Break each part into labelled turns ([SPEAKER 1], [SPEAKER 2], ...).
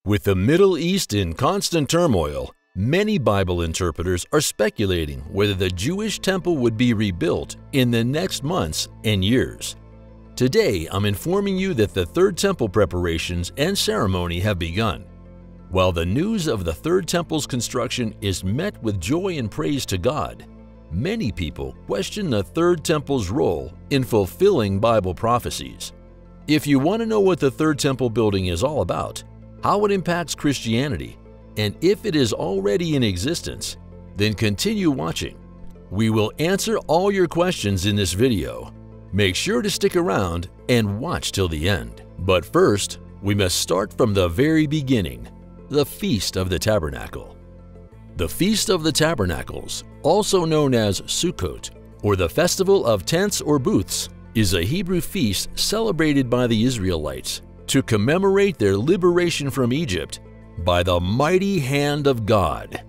[SPEAKER 1] With the Middle East in constant turmoil, many Bible interpreters are speculating whether the Jewish temple would be rebuilt in the next months and years. Today, I'm informing you that the Third Temple preparations and ceremony have begun. While the news of the Third Temple's construction is met with joy and praise to God, many people question the Third Temple's role in fulfilling Bible prophecies. If you want to know what the Third Temple building is all about, how it impacts Christianity, and if it is already in existence, then continue watching. We will answer all your questions in this video. Make sure to stick around and watch till the end. But first, we must start from the very beginning, the Feast of the Tabernacle. The Feast of the Tabernacles, also known as Sukkot, or the Festival of Tents or Booths, is a Hebrew feast celebrated by the Israelites to commemorate their liberation from Egypt by the mighty hand of God.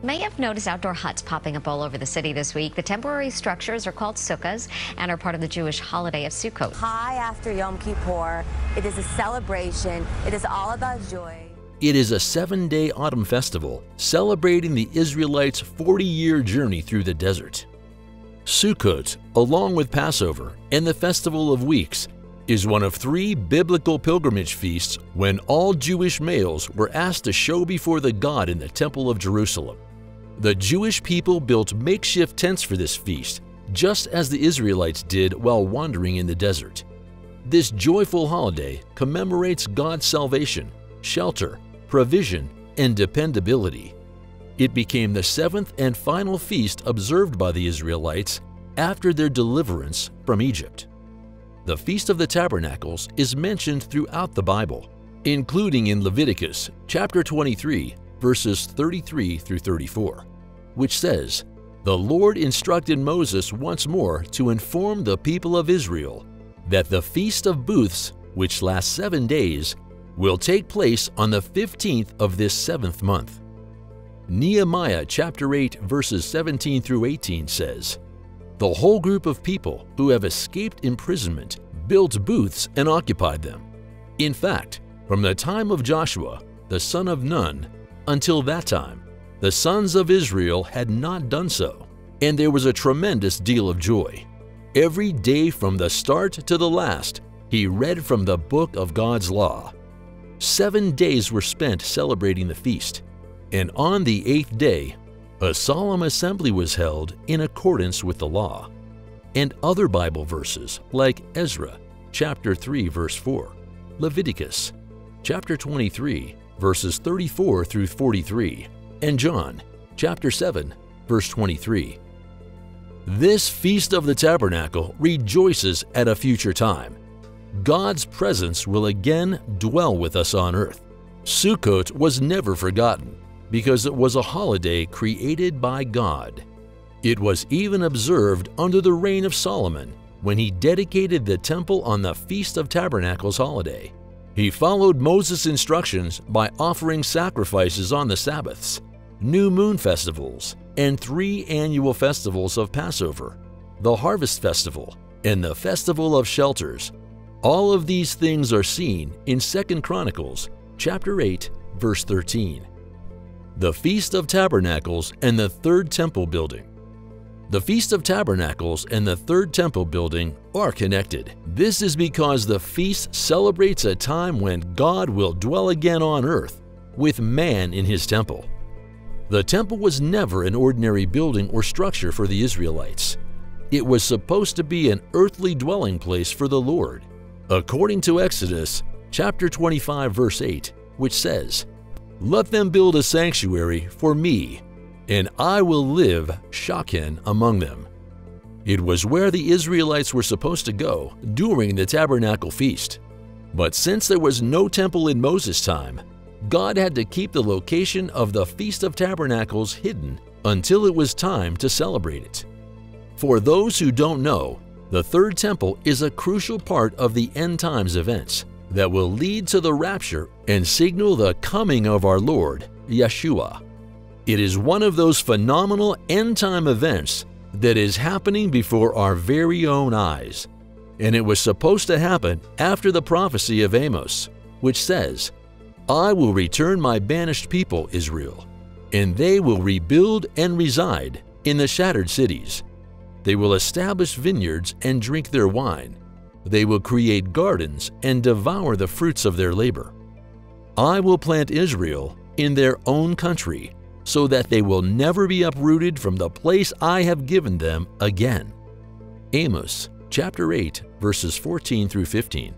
[SPEAKER 2] You may have noticed outdoor huts popping up all over the city this week. The temporary structures are called sukkahs and are part of the Jewish holiday of Sukkot.
[SPEAKER 3] High after Yom Kippur, it is a celebration. It is all about joy.
[SPEAKER 1] It is a 7-day autumn festival celebrating the Israelites' 40-year journey through the desert. Sukkot, along with Passover and the Festival of Weeks, is one of 3 biblical pilgrimage feasts when all Jewish males were asked to show before the God in the Temple of Jerusalem. The Jewish people built makeshift tents for this feast, just as the Israelites did while wandering in the desert. This joyful holiday commemorates God's salvation, shelter, provision, and dependability. It became the 7th and final feast observed by the Israelites after their deliverance from Egypt. The Feast of the Tabernacles is mentioned throughout the Bible, including in Leviticus chapter 23, verses 33 through 34, which says, "The Lord instructed Moses once more to inform the people of Israel that the Feast of Booths, which lasts 7 days, will take place on the 15th of this 7th month." Nehemiah chapter 8, verses 17 through 18 says, "The whole group of people who have escaped imprisonment built booths and occupied them. In fact, from the time of Joshua, the son of Nun, until that time, the sons of Israel had not done so, and there was a tremendous deal of joy. Every day from the start to the last, he read from the book of God's law. 7 days were spent celebrating the feast, and on the 8th day, a solemn assembly was held in accordance with the law." And other Bible verses like Ezra chapter 3 verse 4, Leviticus chapter 23 verses 34 through 43, and John chapter 7 verse 23. This Feast of the Tabernacle rejoices at a future time. God's presence will again dwell with us on earth. Sukkot was never forgotten because it was a holiday created by God. It was even observed under the reign of Solomon when he dedicated the temple on the Feast of Tabernacles holiday. He followed Moses' instructions by offering sacrifices on the Sabbaths, new moon festivals, and 3 annual festivals of Passover, the Harvest Festival, and the Festival of Shelters. All of these things are seen in 2 Chronicles chapter 8, verse 13. The Feast of Tabernacles and the Third Temple building. The Feast of Tabernacles and the Third Temple building are connected. This is because the feast celebrates a time when God will dwell again on earth with man in his temple. The temple was never an ordinary building or structure for the Israelites. It was supposed to be an earthly dwelling place for the Lord, according to Exodus chapter 25 verse 8, which says, "Let them build a sanctuary for me, and I will live Shechem among them." It was where the Israelites were supposed to go during the Tabernacle Feast. But since there was no temple in Moses' time, God had to keep the location of the Feast of Tabernacles hidden until it was time to celebrate it. For those who don't know, the Third Temple is a crucial part of the end times events that will lead to the rapture and signal the coming of our Lord, Yeshua. It is one of those phenomenal end-time events that is happening before our very own eyes. And it was supposed to happen after the prophecy of Amos, which says, I will return my banished people, Israel, and they will rebuild and reside in the shattered cities. They will establish vineyards and drink their wine. They will create gardens and devour the fruits of their labor. I will plant Israel in their own country, so that they will never be uprooted from the place I have given them again. Amos chapter 8, verses 14 through 15.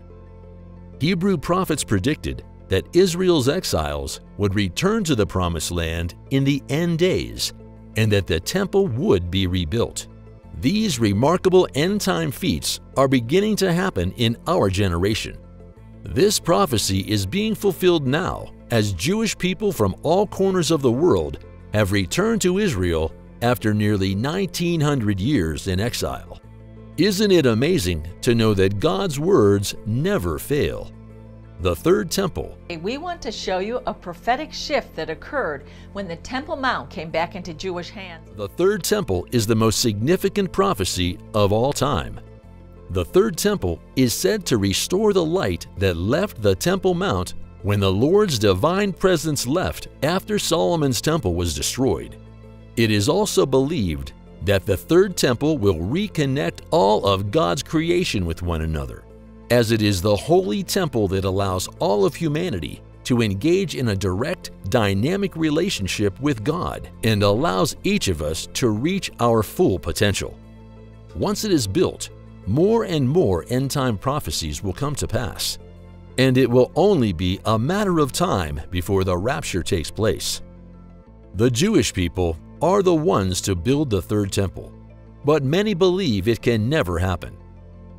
[SPEAKER 1] Hebrew prophets predicted that Israel's exiles would return to the Promised Land in the end days, and that the temple would be rebuilt. These remarkable end-time feats are beginning to happen in our generation. This prophecy is being fulfilled now as Jewish people from all corners of the world have returned to Israel after nearly 1900 years in exile. Isn't it amazing to know that God's words never fail? The Third Temple.
[SPEAKER 4] We want to show you a prophetic shift that occurred when the Temple Mount came back into Jewish hands.
[SPEAKER 1] The Third Temple is the most significant prophecy of all time. The Third Temple is said to restore the light that left the Temple Mount when the Lord's divine presence left after Solomon's temple was destroyed. It is also believed that the Third Temple will reconnect all of God's creation with one another, as it is the holy temple that allows all of humanity to engage in a direct, dynamic relationship with God and allows each of us to reach our full potential. Once it is built, more and more end-time prophecies will come to pass, and it will only be a matter of time before the rapture takes place. The Jewish people are the ones to build the Third Temple, but many believe it can never happen.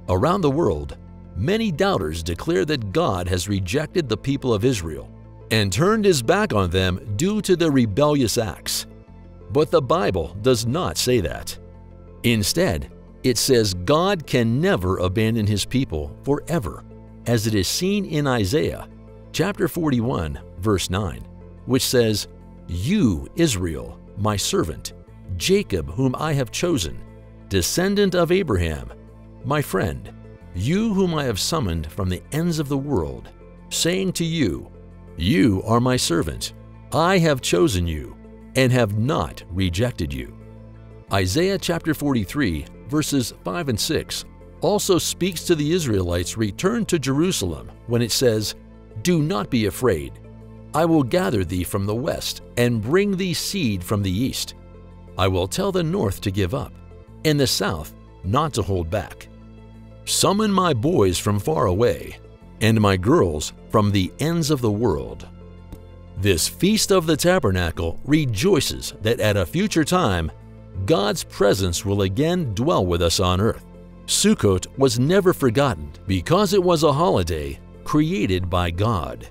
[SPEAKER 1] Around the world, many doubters declare that God has rejected the people of Israel and turned his back on them due to their rebellious acts. But the Bible does not say that. Instead, it says God can never abandon his people forever, as it is seen in Isaiah chapter 41, verse 9, which says, "You, Israel, my servant, Jacob, whom I have chosen, descendant of Abraham, my friend, you whom I have summoned from the ends of the world, saying to you, you are my servant, I have chosen you, and have not rejected you." Isaiah chapter 43, verses 5 and 6 also speaks to the Israelites' return to Jerusalem when it says, "Do not be afraid. I will gather thee from the west and bring thee seed from the east. I will tell the north to give up, and the south not to hold back. Summon my boys from far away, and my girls from the ends of the world." This Feast of the Tabernacle rejoices that at a future time, God's presence will again dwell with us on earth. Sukkot was never forgotten because it was a holiday created by God.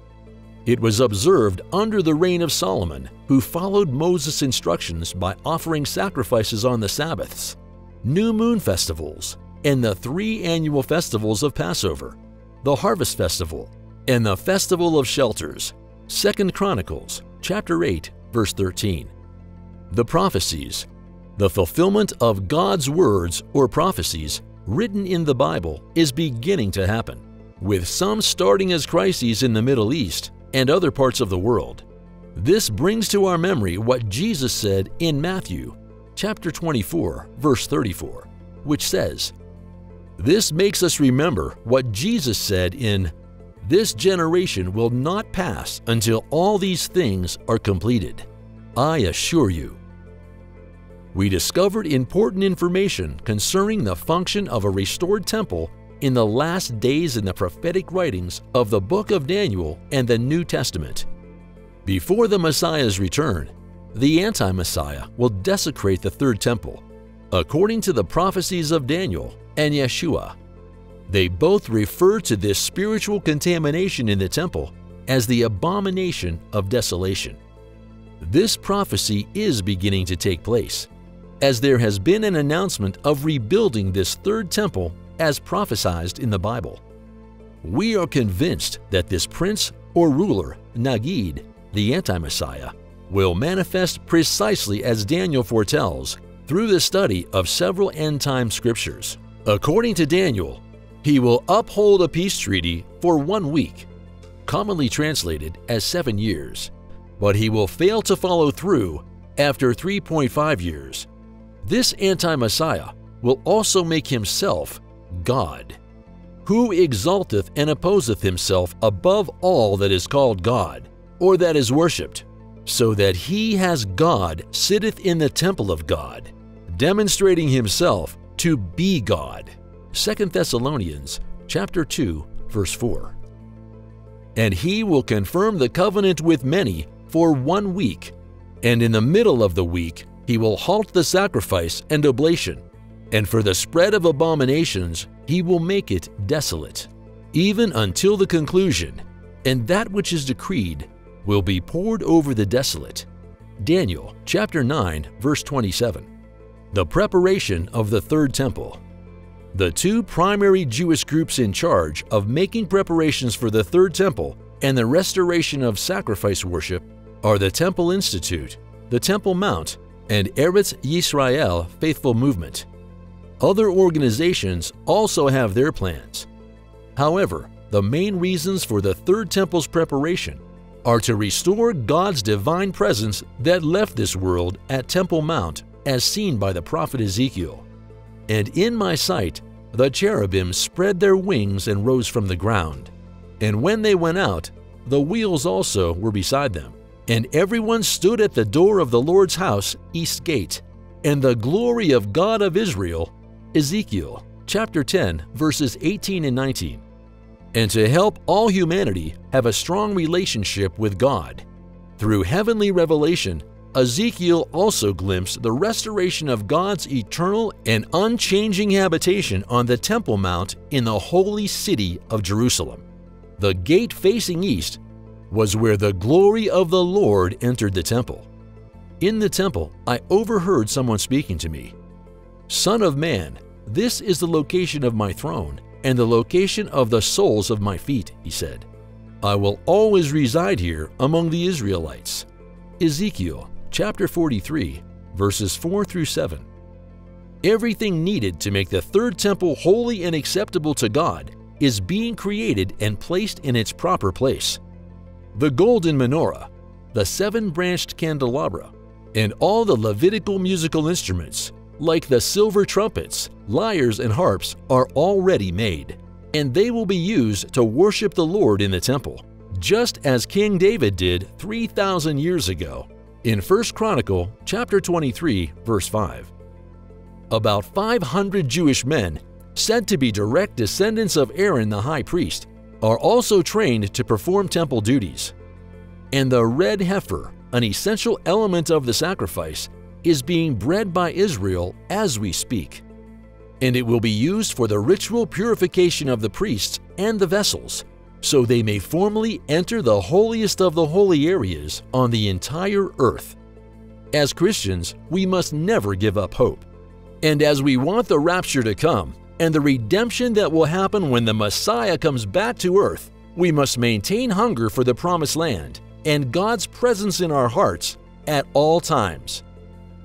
[SPEAKER 1] It was observed under the reign of Solomon, who followed Moses' instructions by offering sacrifices on the Sabbaths, new moon festivals, and the 3 annual festivals of Passover, the Harvest Festival, and the Festival of Shelters. 2 Chronicles chapter 8, verse 13. The prophecies. The fulfillment of God's words or prophecies written in the Bible is beginning to happen, with some starting as crises in the Middle East and other parts of the world. This brings to our memory what Jesus said in Matthew chapter 24, verse 34, which says, "This makes us remember what Jesus said in, 'This generation will not pass until all these things are completed. I assure you.'" We discovered important information concerning the function of a restored temple in the last days in the prophetic writings of the book of Daniel and the New Testament. Before the Messiah's return, the anti-Messiah will desecrate the Third Temple, according to the prophecies of Daniel and Yeshua. They both refer to this spiritual contamination in the temple as the abomination of desolation. This prophecy is beginning to take place, as there has been an announcement of rebuilding this Third Temple as prophesied in the Bible. We are convinced that this prince or ruler, Nagid, the anti-Messiah, will manifest precisely as Daniel foretells through the study of several end-time scriptures. According to Daniel, he will uphold a peace treaty for 1 week. commonly translated as 7 years, but he will fail to follow through after 3.5 years. This anti-Messiah will also make himself God, who exalteth and opposeth himself above all that is called God, or that is worshipped, so that he as God sitteth in the temple of God, demonstrating himself to be God. 2 Thessalonians chapter 2, verse 4. And he will confirm the covenant with many for 1 week, and in the middle of the week he will halt the sacrifice and oblation, and for the spread of abominations he will make it desolate, even until the conclusion, and that which is decreed will be poured over the desolate. Daniel chapter 9, verse 27. The preparation of the Third Temple. The two primary Jewish groups in charge of making preparations for the Third Temple and the restoration of sacrifice worship are the Temple Institute, the Temple Mount, and Eretz Yisrael Faithful Movement. Other organizations also have their plans. However, the main reasons for the Third Temple's preparation are to restore God's divine presence that left this world at Temple Mount as seen by the prophet Ezekiel. And in my sight, the cherubim spread their wings and rose from the ground. And when they went out, the wheels also were beside them. And everyone stood at the door of the Lord's house, east gate. And the glory of God of Israel, Ezekiel chapter 10, verses 18 and 19. And to help all humanity have a strong relationship with God. Through heavenly revelation, Ezekiel also glimpsed the restoration of God's eternal and unchanging habitation on the Temple Mount in the holy city of Jerusalem. The gate facing east was where the glory of the Lord entered the temple. In the temple, I overheard someone speaking to me. "Son of man, this is the location of my throne and the location of the soles of my feet," he said. "I will always reside here among the Israelites." Ezekiel chapter 43, verses 4 through 7. Everything needed to make the Third Temple holy and acceptable to God is being created and placed in its proper place. The golden menorah, the 7-branched candelabra, and all the Levitical musical instruments, like the silver trumpets, lyres, and harps, are already made, and they will be used to worship the Lord in the temple, just as King David did 3,000 years ago. In 1 Chronicle chapter 23, verse 5. About 500 Jewish men, said to be direct descendants of Aaron the high priest, are also trained to perform temple duties. And the red heifer, an essential element of the sacrifice, is being bred by Israel as we speak. And it will be used for the ritual purification of the priests and the vessels, so they may formally enter the holiest of the holy areas on the entire earth. As Christians, we must never give up hope. And as we want the rapture to come and the redemption that will happen when the Messiah comes back to earth, we must maintain hunger for the promised land and God's presence in our hearts at all times.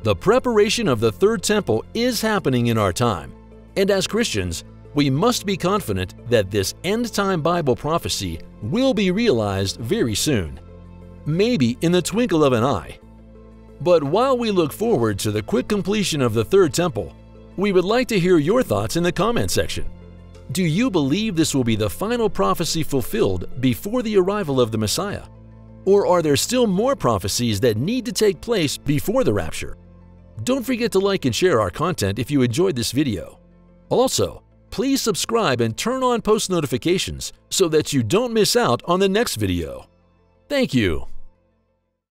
[SPEAKER 1] The preparation of the Third Temple is happening in our time, and as Christians, we must be confident that this end-time Bible prophecy will be realized very soon, maybe in the twinkle of an eye. But while we look forward to the quick completion of the Third Temple, we would like to hear your thoughts in the comment section. Do you believe this will be the final prophecy fulfilled before the arrival of the Messiah? Or are there still more prophecies that need to take place before the rapture? Don't forget to like and share our content if you enjoyed this video. Also, please subscribe and turn on post notifications so that you don't miss out on the next video. Thank you.